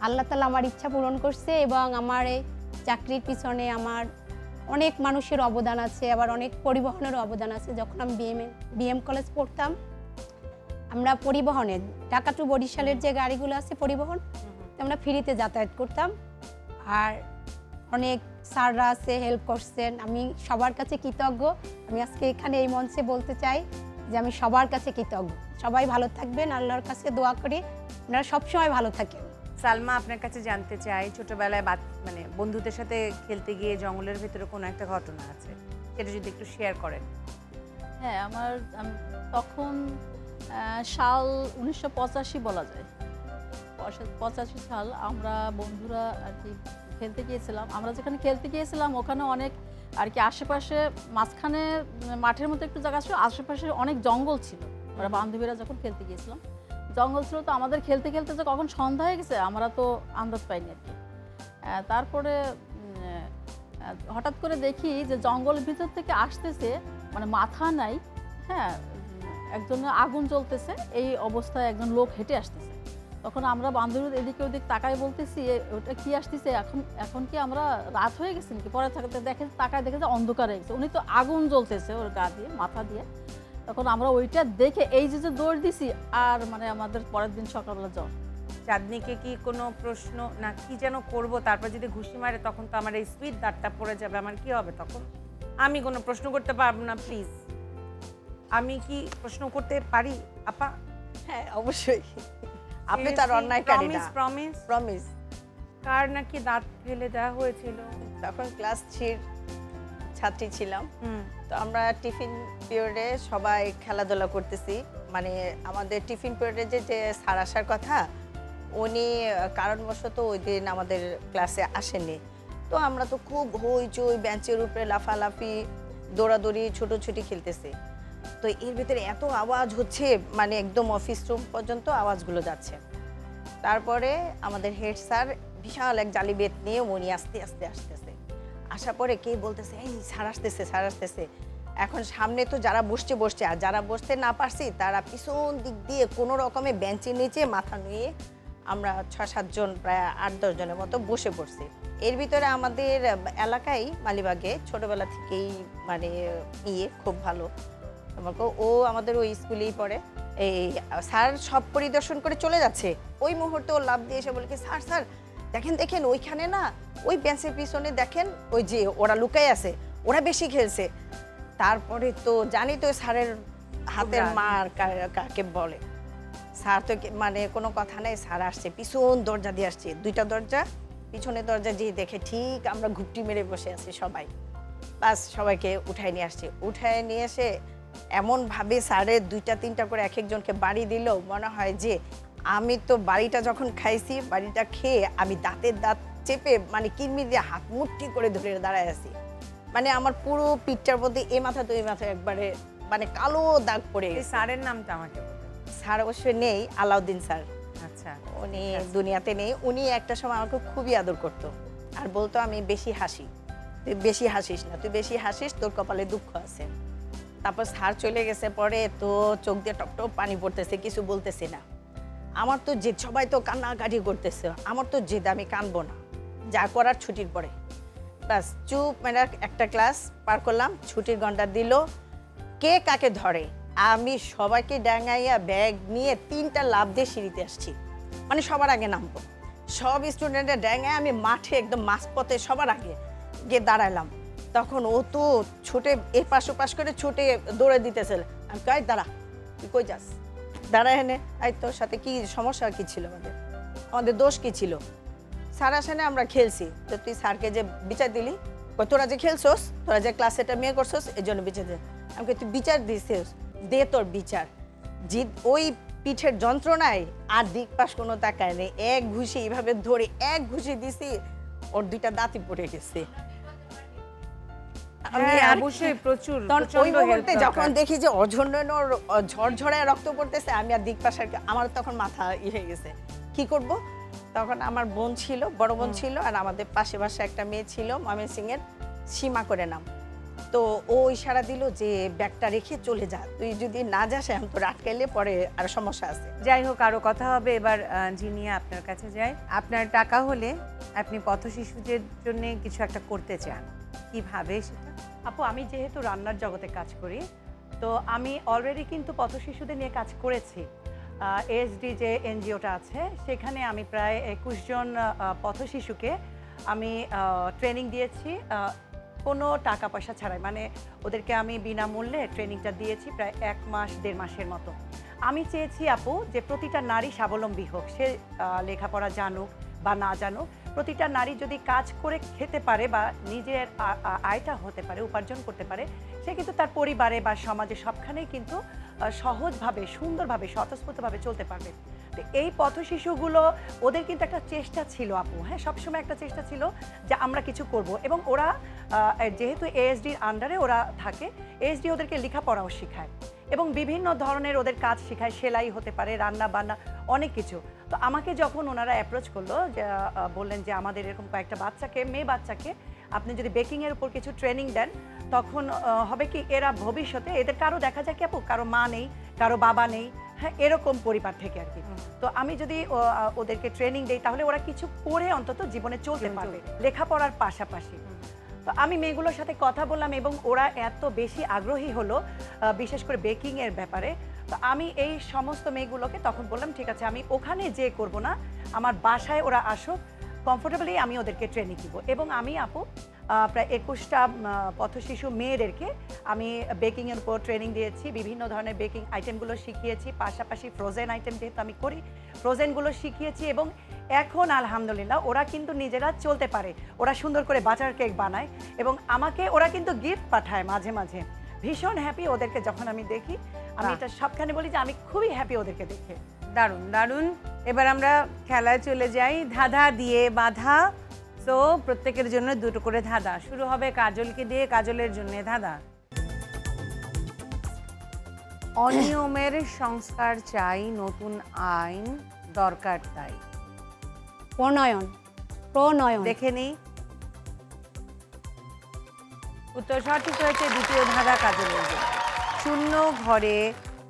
আল্লাহ তাআলা আমার ইচ্ছা পূরণ করছে, এবং আমার এই চাকরির পিছনে আমার অনেক মানুষের অবদান আছে, আবার অনেক পরিবহনের অবদান আছে। যখন আমি বিএম কলেজ পড়তাম, আমরা পরিবহনে ঢাকা টু বরিশালের যে গাড়িগুলো আছে পরিবহন, আমরা ফ্রিতে যাতায়াত করতাম। আর অনেক স্যাররা আছে, হেল্প করছেন। আমি সবার কাছে কৃতজ্ঞ। আমি আজকে এখানে এই মঞ্চে বলতে চাই যে আমি সবার কাছে কৃতজ্ঞ। সবাই ভালো থাকবেন, আল্লাহর কাছে দোয়া করি আপনারা সবসময় ভালো থাকেন। সালমা, আপনার কাছে জানতে চাই, ছোটবেলায় মানে বন্ধুদের সাথে খেলতে গিয়ে জঙ্গলের ভিতরে কোনো একটা ঘটনা আছে, সেটা যদি একটু শেয়ার করেন। হ্যাঁ, তখন সাল 1985 বলা যায়। 85 সাল আমরা বন্ধুরা আর কি খেলতে গিয়েছিলাম। আমরা যেখানে খেলতে গিয়েছিলাম ওখানে অনেক আর কি আশেপাশে মাঝখানে মাঠের মতো একটু জায়গা ছিল, আশেপাশে অনেক জঙ্গল ছিল। আমরা বান্ধবীরা যখন খেলতে গিয়েছিলাম জঙ্গল ছিল, তো আমাদের খেলতে খেলতে যে কখন সন্ধ্যা হয়ে গেছে আমরা তো আন্দাজ পাইনি আর কি। তারপরে হঠাৎ করে দেখি যে জঙ্গলের ভিতর থেকে আসতেছে, মানে মাথা নাই, হ্যাঁ, একজনের আগুন জ্বলতেছে, এই অবস্থায় একজন লোক হেঁটে আসতেছে। তখন আমরা বান্ধবীরা এদিকে ওদিক তাকায় বলতেছি ওটা কি আসতেছে, এখন কি আমরা রাত হয়ে গেছে নাকি? পরে থাকতে তাকায় দেখে যে অন্ধকার হয়ে গেছে, উনি তো আগুন জ্বলতেছে ওর গা দিয়ে, মাথা দিয়ে। তখন আমরা ওইটা দেখে এই যে দৌড় দিছি, আর মানে আমাদের পরের দিন সকালবেলা জ্বর। চাঁদনিকে কি কোনো প্রশ্ন না কি যেন করব, তারপর যদি ঘুষি মারে তখন তো আমার এই সুইট দাঁতটা পড়ে যাবে, আমার কি হবে তখন? আমি কোনো প্রশ্ন করতে পারবো না, প্লিজ। আমি কি প্রশ্ন করতে পারি আপা? হ্যাঁ, অবশ্যই। আপনি তার অন্যায়কারী না। প্রমিস। প্রমিস। কার নাকি দাঁত ফেলে দেওয়া হয়েছিল? তখন ক্লাস 3 ছাত্রী ছিলাম। তো আমরা টিফিন পিরিয়ডে সবাই খেলাধুলা করতেছি, মানে আমাদের টিফিন পিরিয়ডে যে স্যার আসার কথা, উনি কারণবশত ওই দিন আমাদের ক্লাসে আসেনি। তো আমরা তো খুব হইচই, বেঞ্চের উপরে লাফালাফি, দৌড়াদৌড়ি, ছুটোছুটি খেলতেছি। তো এর ভিতরে এত আওয়াজ হচ্ছে, মানে একদম অফিস রুম পর্যন্ত আওয়াজগুলো যাচ্ছে। তারপরে আমাদের হেড স্যার বিশাল এক জালি বেত নিয়ে উনি আস্তে আস্তে আসতেছে। আসার পরে কে বলতেছে, এই স্যার আসতেছে, স্যার আসতেছে। এখন সামনে তো যারা বসছে, আর যারা বসতে না পারছি তারা পিছন দিক দিয়ে কোনো রকমে বেঞ্চের নিচে মাথা নুয়ে আমরা 6-7 জন, প্রায় 8-10 জনের মতো বসে পড়ছি। এর ভিতরে আমাদের এলাকায় মালিবাগে ছোটবেলা থেকেই মানে খুব ভালো, ও আমাদের ওই স্কুলেই পড়ে। এই স্যার সব পরিদর্শন করে চলে যাচ্ছে, ওই মুহূর্তে ও লাফ দিয়ে এসে বলে কি, স্যার স্যার দেখেন ওইখানে না, ওই বেঞ্চের পিছনে দেখেন, ওই যে ওরা লুকায় আছে, ওরা বেশি খেলছে। তারপরে তো জানি তো স্যারের হাতের মার কাকে বলে। স্যার তো মানে কোনো কথা নেই, স্যার আসছে, পিছন দরজা দিয়ে আসছে, 2টা দরজা, পিছনের দরজা যেয়ে দেখে ঠিক আমরা ঘুপটি মেরে বসে আছি সবাই। বাস সবাইকে উঠায় নিয়ে আসছে, উঠায় নিয়ে এসে এমনভাবে স্যারের 2টা-3টা করে এক একজনকে বাড়ি দিল, মনে হয় যে আমি তো বাড়িটা যখন খাইছি, বাড়িটা খেয়ে আমি দাঁতের দাঁত চেপে মানে কিরমি দিয়ে হাত মুঠি করে ধরে দাঁড়ায় আছি। মানে আমার পুরো পিঠটার মধ্যে এ মাথা তো এই মাথা একবারে মানে কালো দাগ পড়ে এই গেছে। স্যারের নামটা আমাকে বলুন। স্যার অবশ্যই নেই, আলাউদ্দিন স্যার, আচ্ছা, উনি দুনিয়াতে নেই। উনি একটা সময় আমাকে খুবই আদর করতো আর বলতো আমি বেশি হাসি, তুই বেশি হাসিস না, তুই বেশি হাসিস তোর কপালে দুঃখ আছে। তারপর স্যার চলে গেছে পরে তো চোখ দিয়ে টপ টপ পানি পড়তেছে, কিছু বলতেছে না। আমার তো জেদ, সবাই তো কান্নাকাটি করতেছে, আমার তো জেদ আমি কানবো না, যা করার ছুটির পরে ব্যাস চুপ মেরা একটা ক্লাস পার করলাম। ছুটির ঘন্টা দিল, কে কাকে ধরে, আমি সবাইকে ডাঙাইয়া ব্যাগ নিয়ে 3টা লাফ দিয়ে সিঁড়িতে আসছি, মানে সবার আগে নামবো। সব স্টুডেন্টের ডাঙায় আমি মাঠে একদম মাঝপথে সবার আগে গিয়ে দাঁড়ালাম। তখন ও তো ছুটে এর পাশ ওপাশ করে ছুটে দৌড়ে দিতেছে। আমি কই দাঁড়া, তুই কই যাস, দাঁড়া এনে, আই তোর সাথে কি সমস্যা কি ছিল, আমাদের দোষ কি ছিল? স্যার আসেনে আমরা খেলছি, তো তুই স্যারকে যে বিচার দিলি, কই তোরা যে খেলছস, তোরা যে ক্লাসে এটা মেয়ে করছস এই জন্য বিচার দে। আমি কই তুই বিচার দিছিস, দে তোর বিচার। জিদ ওই পিঠের যন্ত্রণায় আর দিক পাশ কোনো তাকায় নেই, এক ঘুষি এইভাবে ধরে এক ঘুষি দিছি, ওর 2টা দাঁতই পড়ে গেছে। আমি হ্যাঁ, আর অবশ্যই প্রচুর তখন ওই প্রচন্ড হেল্প মুহূর্তে যখন দেখি যে অঝন্ডন ঝরঝরায় রক্ত পড়তেছে, আমি আর দিক পাশে আমার তখন মাথা হয়ে গেছে, কি করব? তখন আমার বোন ছিল, বড় বোন ছিল, আর আমাদের পাশে পাশে একটা মেয়ে ছিল ময়মনসিং এর, সীমা করে নাম। তো ও ইশারা দিল যে ব্যাগটা রেখে চলে যা, তুই যদি না যাস এখন তোর আটকাইলে পরে আর সমস্যা আছে। যাই হোক, আরো কথা হবে। এবার জিনিয়া আপনার কাছে যাই। আপনার টাকা হলে আপনি পথ শিশুদের জন্য কিছু একটা করতে চান, কিভাবে সেটা? আপু, আমি যেহেতু রান্নার জগতে কাজ করি, তো আমি অলরেডি কিন্তু পথ শিশুদের নিয়ে কাজ করেছি। এএসডি যে এনজিওটা আছে সেখানে আমি প্রায় 21 জন পথ শিশুকে আমি ট্রেনিং দিয়েছি, কোনো টাকা পয়সা ছাড়াই, মানে ওদেরকে আমি বিনামূল্যে ট্রেনিংটা দিয়েছি প্রায় 1 মাস 1.5 মাসের মতো। আমি চেয়েছি আপু যে প্রতিটা নারী স্বাবলম্বী হোক, সে লেখাপড়া জানুক বা না জানুক, প্রতিটা নারী যদি কাজ করে খেতে পারে বা নিজের আয়টা হতে পারে, উপার্জন করতে পারে, সে কিন্তু তার পরিবারে বা সমাজে সবখানেই কিন্তু সহজভাবে, সুন্দরভাবে, স্বতঃস্ফূর্তভাবে চলতে পারবে। তো এই পথ শিশুগুলো, ওদের কিন্তু একটা চেষ্টা ছিল আপু, হ্যাঁ, সবসময় একটা চেষ্টা ছিল যে আমরা কিছু করব। এবং ওরা যেহেতু এএসডির আন্ডারে ওরা থাকে, এএসডি ওদেরকে লেখাপড়াও শেখায় এবং বিভিন্ন ধরনের ওদের কাজ শেখায়, সেলাই হতে পারে, রান্না বান্না, অনেক কিছু। তো আমাকে যখন ওনারা অ্যাপ্রোচ করলো, যে বললেন যে আমাদের এরকম কয়েকটা বাচ্চাকে, মেয়ে বাচ্চাকে আপনি যদি বেকিংয়ের উপর কিছু ট্রেনিং দেন, তখন হবে কি, এরা ভবিষ্যতে, এদের কারো দেখা যায় কি আপু, কারো মা নেই, কারো বাবা নেই, হ্যাঁ, এরকম পরিবার থেকে আর কি। তো আমি যদি ওদেরকে ট্রেনিং দিই, তাহলে ওরা কিছু করে অন্তত জীবনে চলতে পারবে লেখাপড়ার পাশাপাশি। তো আমি মেয়েগুলোর সাথে কথা বললাম এবং ওরা এত বেশি আগ্রহী হলো, বিশেষ করে বেকিংয়ের ব্যাপারে। তো আমি এই সমস্ত মেয়েগুলোকে তখন বললাম, ঠিক আছে, আমি ওখানে যেয়ে করব না, আমার বাসায় ওরা আসুক, কমফোর্টেবলি আমি ওদেরকে ট্রেনিং দিব। এবং আমি আপু প্রায় 21টা পথ শিশু মেয়েদেরকে আমি বেকিংয়ের উপর ট্রেনিং দিয়েছি, বিভিন্ন ধরনের বেকিং আইটেমগুলো শিখিয়েছি, পাশাপাশি ফ্রোজেন আইটেম যেহেতু আমি করি, ফ্রোজেনগুলো শিখিয়েছি। এবং এখন আলহামদুলিল্লাহ ওরা কিন্তু নিজেরা চলতে পারে, ওরা সুন্দর করে বাটার কেক বানায় এবং আমাকে ওরা কিন্তু গিফট পাঠায় মাঝে মাঝে। ভীষণ হ্যাপি ওদেরকে যখন আমি দেখি, আমি এটা সবখানে বলি যে আমি খুবই হ্যাপি ওদেরকে দেখে। দারুণ দারুণ। এবার আমরা খেলায় চলে যাই, ধাঁধা দিয়ে বাঁধা। তো প্রত্যেকের জন্য 2টো করে ধাঁধা। শুরু হবে কাজলকে দিয়ে, কাজলের জন্য ধাঁধা। অনিয়মের সংস্কার চাই, নতুন আইন দরকার তাই। প্রণয়ন, প্রণয়ন। দেখে নিই, উত্তর সঠিক হয়েছে। 2য় ধাঁধা কাজলের জন্য। শূন্য ঘরে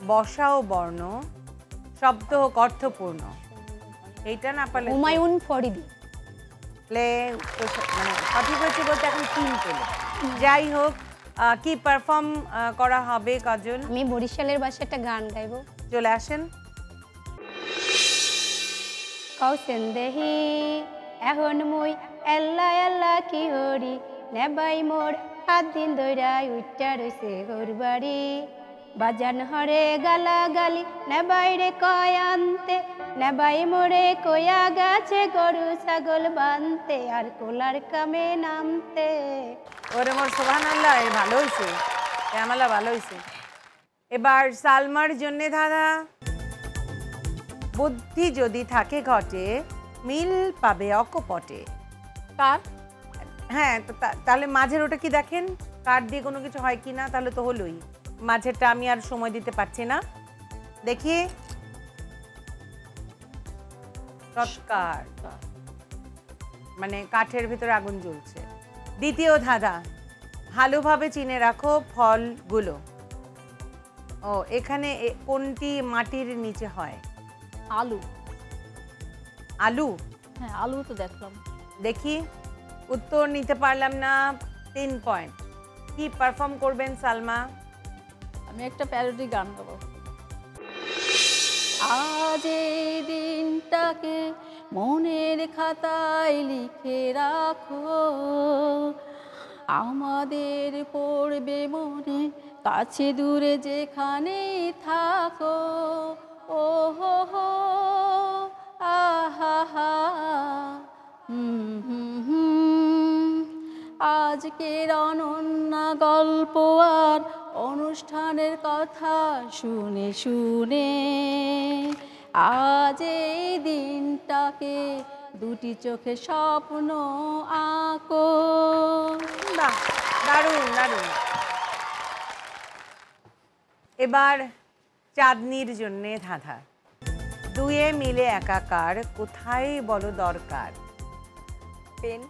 বসাও বর্ণ, শব্দ হোক অর্থপূর্ণ। এইটা না পারলে হুমায়ুন ফরিদি। মানে সঠিক হয়েছে বলতে এখন 3 পেলে। যাই হোক, কি পারফর্ম করা হবে কাজল? আমি বরিশালের ভাষায় একটা গান গাইবো। চলে আসেন। কৌশেন দেহি এখন মুই এল্লা এল্লা কি হরি, নেবাই মোর 7 দিন ধইরা উইটা রইছে ঘরবাড়ি। বাজান হরে গালা গালি, নেবাই রে কয় আনতে, নেবাই মোরে কয়া গাছে গরু ছাগল বানতে, আর কোলার কামে নামতে। ওরে মোর সুবহানাল্লাহ, ভালো হয়েছে, শ্যামালা ভালো হয়েছে। এবার সালমার জন্য ধাঁধা। বুদ্ধি যদি থাকে ঘটে, মিল পাবে অকপটে। কার? হ্যাঁ, তো তাহলে মাঝের ওটা কি দেখেন, কার দিয়ে কোনো কিছু হয় কিনা, তাহলে তো হলোই। মাঝেরটা আমি আর সময় দিতে পারছি না। দেখি চটকার, মানে কাঠের ভিতরে আগুন জ্বলছে। দ্বিতীয় ধাঁধা, ভালোভাবে চিনে রাখো ফলগুলো। ও এখানে কোনটি মাটির নিচে হয়? আলু। আলু? হ্যাঁ, আলু তো দেখলাম। দেখি, উত্তর নিতে পারলাম না, 3 পয়েন্ট। কি পারফর্ম করবেন সালমা? আমি একটা প্যারোডি গান গাবো। আজ এই দিনটাকে মনের খাতায় লিখে রাখো, আমাদের পড়বে মনে, কাছে দূরে যেখানে থাকো। ও হো হো আহা হা, আজকের অনন্যা গল্প আর অনুষ্ঠানের কথা শুনে শুনে আজ এই দিনটাকে দুটি চোখে স্বপ্ন আঁকো। বাহ, দারুণ দারুণ। এবার চাঁদনির জন্যে ধাঁধা। দুয়ে মিলে একাকার, কোথায় বলো দরকার? পেন।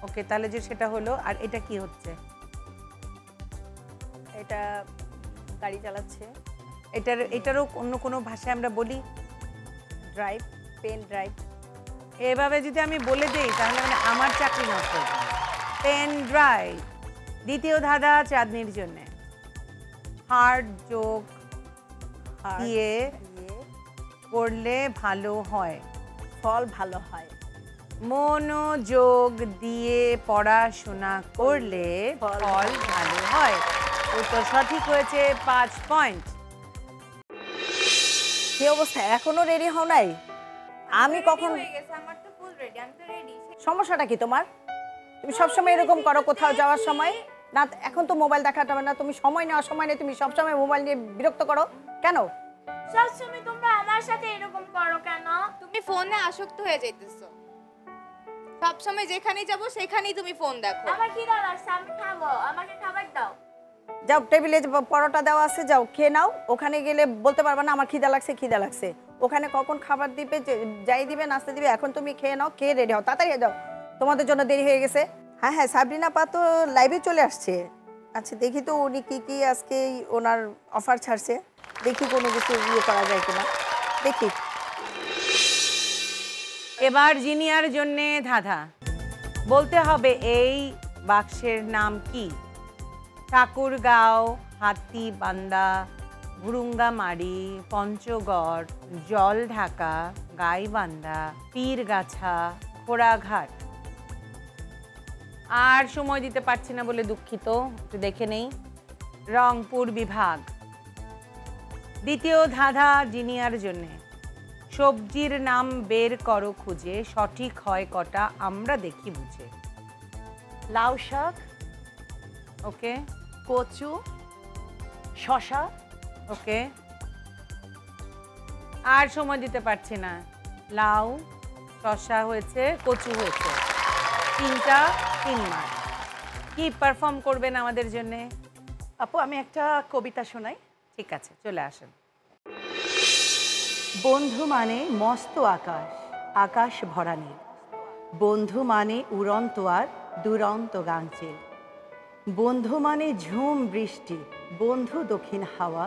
ওকে, তাহলে যে সেটা হলো। আর এটা কি হচ্ছে? এটা গাড়ি চালাচ্ছে। এটারও অন্য কোনো ভাষায় আমরা বলি ড্রাইভ, পেন ড্রাইভ। এভাবে যদি আমি বলে দেই তাহলে মানে আমার চাকরি নষ্ট হয়ে যাবে। Pen drive. দ্বিতীয় ধাঁধা চাঁদনির জন্য। হার্ড যোগ দিয়ে পড়লে ভালো হয়। ফল ভালো হয়। মনোযোগ দিয়ে পড়াশোনা করলে ফল ভালো হয়। উত্তর সঠিক হয়েছে, 5 পয়েন্ট। কি অবস্থা, এখনো রেডি হও নাই? আমি কখন? সমস্যাটা কি তোমার? তুমি সবসময় এরকম করো কোথাও যাওয়ার সময় না? এখন তো মোবাইল দেখাতে হবে না, তুমি সময় নেওয়ার সময় নেই, তুমি সবসময় মোবাইল নিয়ে বিরক্ত করো কেন? সবসময় তোমরা আমার সাথে এরকম করো কেন? তুমি ফোনে আসক্ত হয়ে যাইতেছো। সবসময় যেখানেই যাব সেখানেই তুমি ফোন দেখো। আমার খিদা লাগছে, আমি খাবো, আমাকে খাবার দাও। যাও, টেবিলে পরোটা দেওয়া আছে, যাও খেয়ে নাও। ওখানে গেলে বলতে পারবে না আমার খিদা লাগছে খিদা লাগছে। ওখানে কখন খাবার দিবে, যাই দিবে, নাস্তা দিবে। এখন তুমি খেয়ে নাও, খেয়ে রেডি হও, তাড়াতাড়ি যাও, তোমাদের জন্য দেরি হয়ে গেছে। হ্যাঁ হ্যাঁ, সাবরিনা পা তো লাইভে চলে আসছে। আচ্ছা দেখি তো উনি কি কি আজকে ওনার অফার ছাড়ছে, দেখি কোনো কিছু ইয়ে করা যায় কিনা, দেখি। এবার জিনিয়ার জন্যে ধাঁধা। বলতে হবে এই বাক্সের নাম কি? ঠাকুরগাঁও, হাতিবান্ধা, ভুরুঙ্গামারি, পঞ্চগড়, জলঢাকা, গাইবান্ধা, পীরগাছা, খোড়াঘাট। আর সময় দিতে পারছি না বলে দুঃখিত, একটু দেখে নেই। রংপুর বিভাগ। দ্বিতীয় ধাঁধা জিনিয়ার জন্যে। সবজির নাম বের করো খুঁজে, সঠিক হয় কটা আমরা দেখি বুঝে। লাউ শাক, ওকে, কচু, শশা। ওকে, আর সময় দিতে পারছি না। লাউ, শসা হয়েছে, কচু হয়েছে। 3টা 3 মার্ক। কি পারফর্ম করবেন আমাদের জন্য? আপু আমি একটা কবিতা শোনাই। ঠিক আছে, চলে আসেন। বন্ধু মানে মস্ত আকাশ, আকাশ ভরা নীল। বন্ধু মানে উড়ন্ত আর দুরন্ত গাংচিল। বন্ধু মানে ঝুম বৃষ্টি, বন্ধু দক্ষিণ হাওয়া।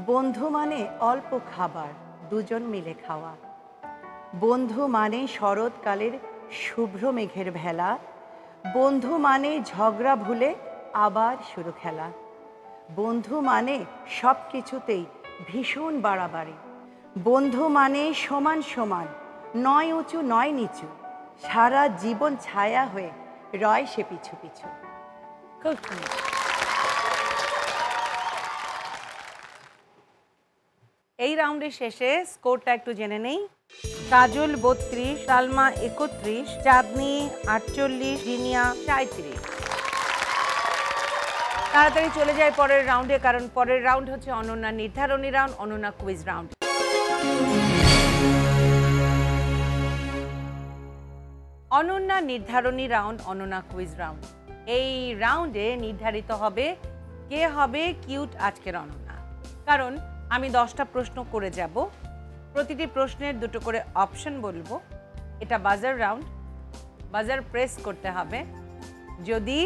বন্ধু মানে অল্প খাবার, দুজন মিলে খাওয়া। বন্ধু মানে শরৎকালের শুভ্র মেঘের ভেলা। বন্ধু মানে ঝগড়া ভুলে আবার শুরু খেলা। বন্ধু মানে সব কিছুতেই ভীষণ বাড়াবাড়ি। বন্ধু মানে সমান সমান, নয় উঁচু নয় নিচু। সারা জীবন ছায়া হয়ে রয় সে পিছু পিছু। খুব সুন্দর। এই রাউন্ডের শেষে স্কোরটা একটু জেনে নেই। কাজল 32, সালমা 31, চাঁদনি 48, জিনিয়া 37। তাড়াতাড়ি চলে যায় পরের রাউন্ডে, কারণ পরের রাউন্ড হচ্ছে অনন্যা নির্ধারণী round, Ananya quiz round. Ananya নির্ধারণী রাউন্ড, অনন্যা কুইজ রাউন্ড। এই রাউন্ডে নির্ধারিত হবে কে হবে কিউট আজকের অনন্যা? কারণ আমি 10টা প্রশ্ন করে যাব, প্রতিটি প্রশ্নের দুটো করে অপশন বলবো। এটা বাজার রাউন্ড, বাজার প্রেস করতে হবে। যদি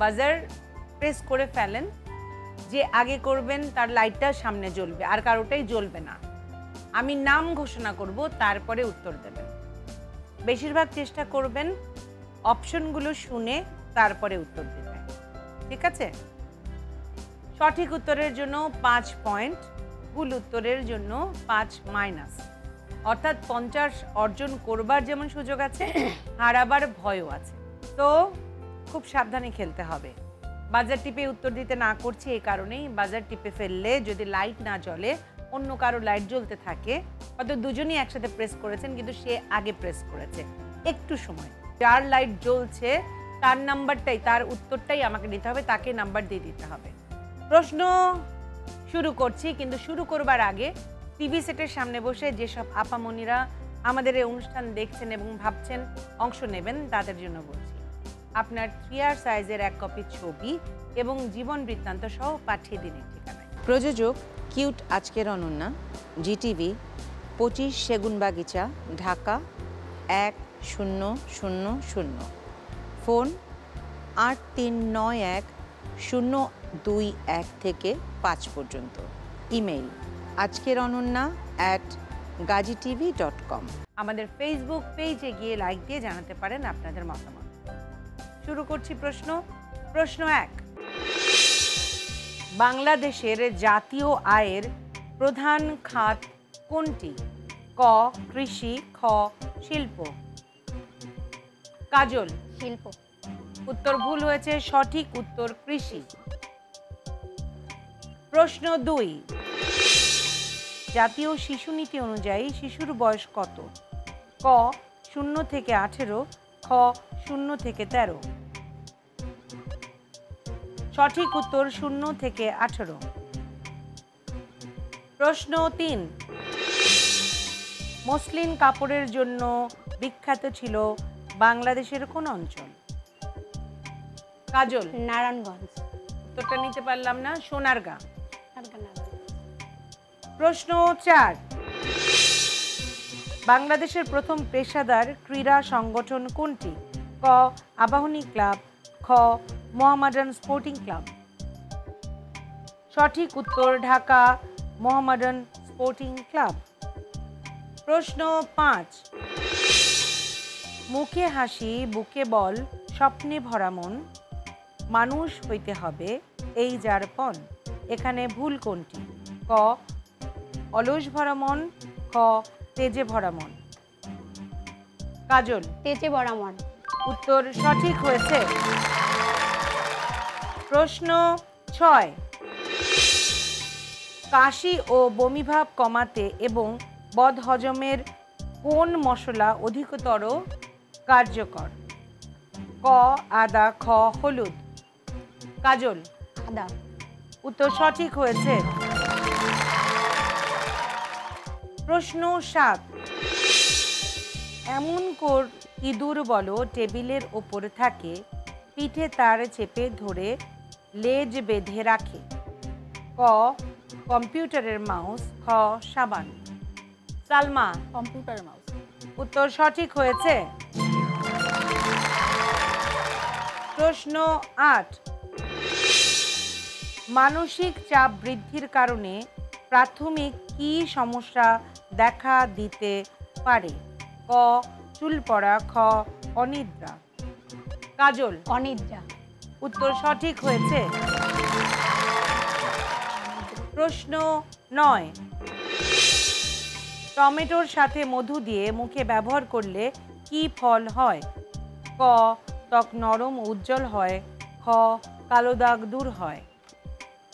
বাজার প্রেস করে ফেলেন, যে আগে করবেন তার লাইটটা সামনে জ্বলবে, আর কারোটাই জ্বলবে না। আমি নাম ঘোষণা করব, তারপরে উত্তর দেবেন। বেশিরভাগ চেষ্টা করবেন অপশনগুলো শুনে তারপরে উত্তর দেবেন, ঠিক আছে? সঠিক উত্তরের জন্য 5 পয়েন্ট, ভুল উত্তরের জন্য 5 মাইনাস। অর্থাৎ 50 অর্জন করবার যেমন সুযোগ আছে, হারাবার ভয়ও আছে। তো খুব সাবধানে খেলতে হবে। বাজার টিপে উত্তর দিতে না করছি এই কারণেই, বাজার টিপে ফেললে যদি লাইট না জ্বলে, অন্য কারো লাইট জ্বলতে থাকে, হয়তো দুজনই একসাথে প্রেস করেছেন কিন্তু সে আগে প্রেস করেছে, একটু সময়, যার লাইট জ্বলছে তার নাম্বারটাই, তার উত্তরটাই আমাকে দিতে হবে, তাকে নাম্বার দিয়ে দিতে হবে। প্রশ্ন শুরু করছি, কিন্তু শুরু করবার আগে টিভি সেটের সামনে বসে যেসব আপামনিরা আমাদের এই অনুষ্ঠান দেখছেন এবং ভাবছেন অংশ নেবেন, তাদের জন্য বলছি, আপনার 3R সাইজের 1 কপি ছবি এবং জীবন বৃত্তান্ত সহ পাঠিয়ে দিন এই ঠিকানায়। প্রযোজক কিউট আজকের অনন্যা, জিটিভি, 25 সেগুনবাগিচা, ঢাকা 1000। ফোন 8391-021 থেকে 5 পর্যন্ত। Email ajkerononna@gazitv.com। আমাদের ফেসবুক পেজে গিয়ে লাইক দিয়ে জানাতে পারেন আপনাদের মতামত। শুরু করছি প্রশ্ন 1। বাংলাদেশের জাতীয় আয়ের প্রধান খাত কোনটি? ক কৃষি, খ শিল্প। কাজল? শিল্প। উত্তর ভুল হয়েছে, সঠিক উত্তর কৃষি। প্রশ্ন 2। জাতীয় শিশু নীতি অনুযায়ী শিশুর বয়স কত? ক 0 থেকে 18, খ 0 থেকে 13। সঠিক উত্তর 0 থেকে 18। প্রশ্ন 3। মসলিন কাপড়ের জন্য বিখ্যাত ছিল বাংলাদেশের কোন অঞ্চল? কাজল? নারায়ণগঞ্জ। উত্তরটা নিতে পারলাম না, সোনারগাঁ। প্রশ্ন 4। বাংলাদেশের প্রথম পেশাদার ক্রীড়া সংগঠন কোনটি? ক আবাহনী ক্লাব, খ মোহামেডান স্পোর্টিং ক্লাব। সঠিক উত্তর ঢাকা মোহামেডান স্পোর্টিং ক্লাব। প্রশ্ন 5। মুখে হাসি বুকে বল স্বপ্নে ভরা মন, মানুষ হইতে হবে এই যার পণ, এখানে ভুল কোনটি? ক অলস ভরা মন, খ তেজে ভরা মন। কাজল? তেজে ভরা মন। উত্তর সঠিক হয়েছে। প্রশ্ন 6। কাশি ও বমিভাব কমাতে এবং বদহজমের কোন মশলা অধিকতর কার্যকর? ক আদা, খ হলুদ। কাজল? আদা। উত্তর সঠিক হয়েছে। প্রশ্ন 7। এমন কোন ইঁদুর বলো টেবিলের ওপর থাকে, পিঠে তার চেপে ধরে লেজ বেঁধে রাখে? ক কম্পিউটারের মাউস, খ সাবান। সালমা? কম্পিউটারের মাউস। উত্তর সঠিক হয়েছে। প্রশ্ন 8। মানসিক চাপ বৃদ্ধির কারণে প্রাথমিক কি সমস্যা দেখা দিতে পারে? ক চুল পড়া, খ অনিদ্রা। কাজল? অনিদ্রা। উত্তর সঠিক হয়েছে। প্রশ্ন 9। টমেটোর সাথে মধু দিয়ে মুখে ব্যবহার করলে কি ফল হয়? ক ত্বক নরম উজ্জ্বল হয়, খ কালো দাগ দূর হয়।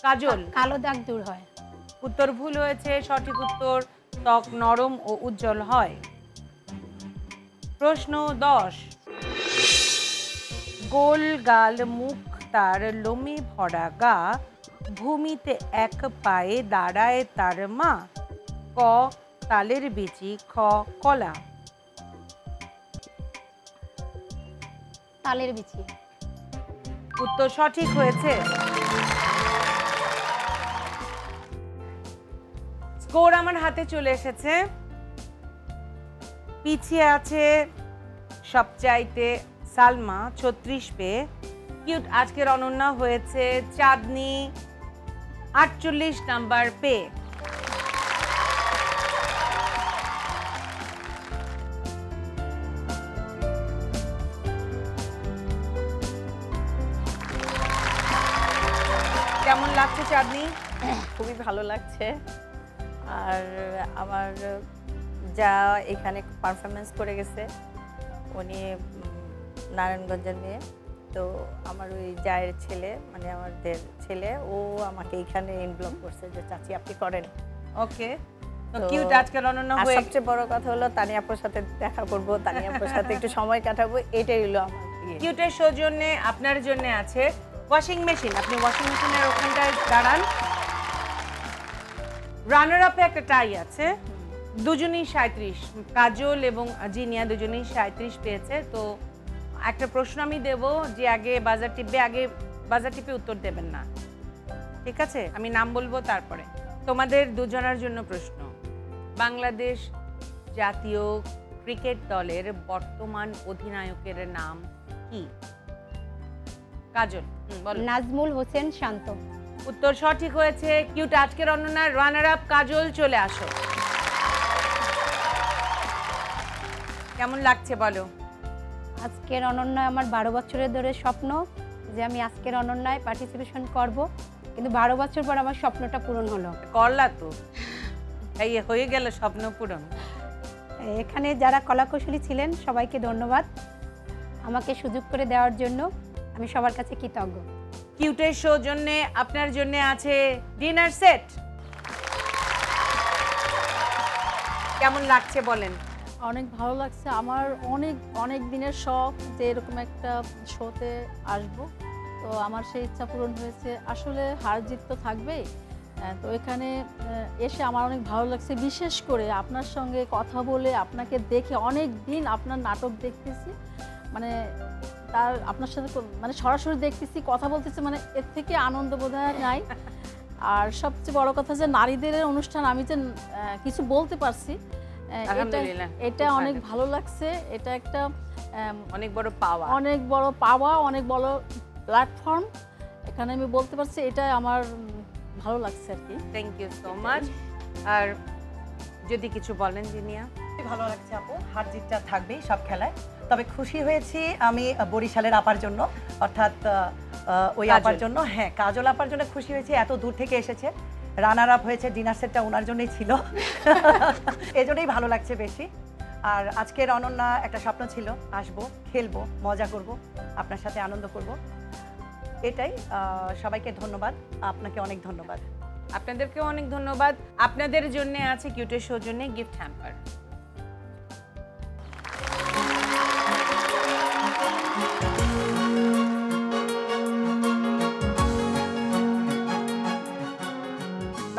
কাজল? কালো দাগ দূর হয়। উত্তর ভুল হয়েছে, সঠিক উত্তর ত্বক নরম ও উজ্জ্বল হয়। প্রশ্ন 10। গোল গাল মুখ তার লোমে ভরা গা, ভূমিতে এক পায়ে দাঁড়ায় তার মা। ক তালের বিচি, খ কলা। তালের বিচি। উত্তর সঠিক হয়েছে। স্কোর আমার হাতে চলে এসেছে। পিছিয়ে আছে সবচাইতে সালমা 36 পেয়ে। কিউট আজকের অনন্যা হয়েছে চাঁদনি 48 নাম্বার পেয়ে। কেমন লাগছে চাঁদনি? খুবই ভালো লাগছে। আর আমার যা এখানে পারফরমেন্স করে গেছে, উনি নারায়ণগঞ্জের মেয়ে, তো আমার ওই জায়ের ছেলে মানে আমাদের ছেলে, ও আমাকে এখানে ইনভলভ করছে যে চাচি আপনি করেন। ওকে, তো কিউট আজকের অনন্যা আর হয়ে সবচেয়ে বড় কথা হলো তানিয়াপুর সাথে দেখা করব, তানিয়াপুর সাথে একটু সময় কাটাবো, এটাই হলো আমার ইয়ে। কিউটের সৌজন্যে আপনার জন্য আছে ওয়াশিং মেশিন। আপনি ওয়াশিং মেশিনের ওখানটায় দাঁড়ান। রানার আপে একটা টাই আছে, দুজনেই 37। কাজল এবং জিনিয়া দুজনেই 37 পেয়েছে। তো একটা প্রশ্ন আমি দেব, যে আগে বাজার টিপবে, আগে বাজার টিপে উত্তর দেবেন না, ঠিক আছে? আমি নাম বলবো তারপরে। তোমাদের দুজনের জন্য প্রশ্ন, বাংলাদেশ জাতীয় ক্রিকেট দলের বর্তমান অধিনায়কের নাম কি? কাজল, বলো। নাজমুল হোসেন শান্ত। উত্তর সঠিক হয়েছে। কিউট আজকের অনন্যার রানার আপ কাজল, চলে আসো। কেমন লাগছে বলো? আজকের অনন্যায় আমার 12 বছরের ধরে স্বপ্ন যে আমি আজকের অনন্যায় পার্টিসিপেশন করব, কিন্তু 12 বছর পর আমার স্বপ্নটা পূরণ হলো। করলা তো, এই হয়ে গেল স্বপ্ন পূরণ। এখানে যারা কলাকুশলী ছিলেন সবাইকে ধন্যবাদ আমাকে সুযোগ করে দেওয়ার জন্য, আমি সবার কাছে কৃতজ্ঞ। কিউটের সৌজন্যে আপনার জন্য আছে ডিনার সেট। কেমন লাগছে বলেন? অনেক ভালো লাগছে। আমার অনেক অনেক দিনের শখ যে এরকম একটা শোতে আসব, তো আমার সেই ইচ্ছা পূরণ হয়েছে। আসলে হার জিত তো থাকবেই, তো এখানে এসে আমার অনেক ভালো লাগছে। বিশেষ করে আপনার সঙ্গে কথা বলে, আপনাকে দেখে অনেক দিন আপনার নাটক দেখতেছি, মানে তার আপনার সাথে মানে সরাসরি দেখতেছি, কথা বলতেছি, মানে এর থেকে আনন্দ বোধহয় নাই। আর সবচেয়ে বড় কথা যে নারীদের অনুষ্ঠান আমি যে কিছু বলতে পারছি, এটা অনেক ভালো লাগছে। এটা একটা অনেক বড় পাওয়া, অনেক বড় পাওয়া, অনেক বড় প্ল্যাটফর্ম এখানে আমি বলতে পারছি, এটা আমার ভালো লাগছে আর কি। Thank you so much. আর যদি কিছু বলেন জিনিয়া? ভালো লাগছে আপু, হার জিতটা থাকবেই সব খেলায়। তবে খুশি হয়েছি আমি বরিশালের আপার জন্য, অর্থাৎ ওই আপার জন্য, হ্যাঁ কাজল আপার জন্য খুশি হয়েছি। এত দূর থেকে এসেছে, রানার আপ হয়েছে, ডিনার সেটটা ওনার জন্যই ছিল, এজন্যই ভালো লাগছে বেশি। আর আজকের অনন্যা একটা স্বপ্ন ছিল, আসবো, খেলবো, মজা করব, আপনার সাথে আনন্দ করব, এটাই। সবাইকে ধন্যবাদ, আপনাকে অনেক ধন্যবাদ। আপনাদেরকেও অনেক ধন্যবাদ। আপনাদের জন্য আছে কিউটের সৌজন্যে গিফট হ্যাম্পার।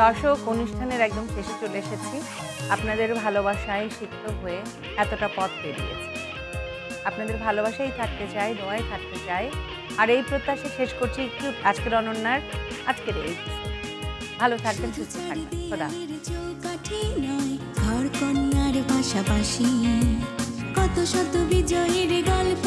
দর্শক, অনুষ্ঠানের একদম শেষে চলে এসেছি। আপনাদের ভালোবাসায় সিক্ত হয়ে এতটা পথ পেরিয়েছি। আপনাদের ভালোবাসাই থাকতে চাই, দোয়াই থাকতে চাই। আর এই প্রত্যাশা শেষ করছি কিউট আজকের অনন্যার আজকের এই এপিসোড। ভালো থাকবেন, সুস্থ থাকবেন, খোদা। ঘর কন্যার পাশাপাশি কত শত বিজয়ের গল্প।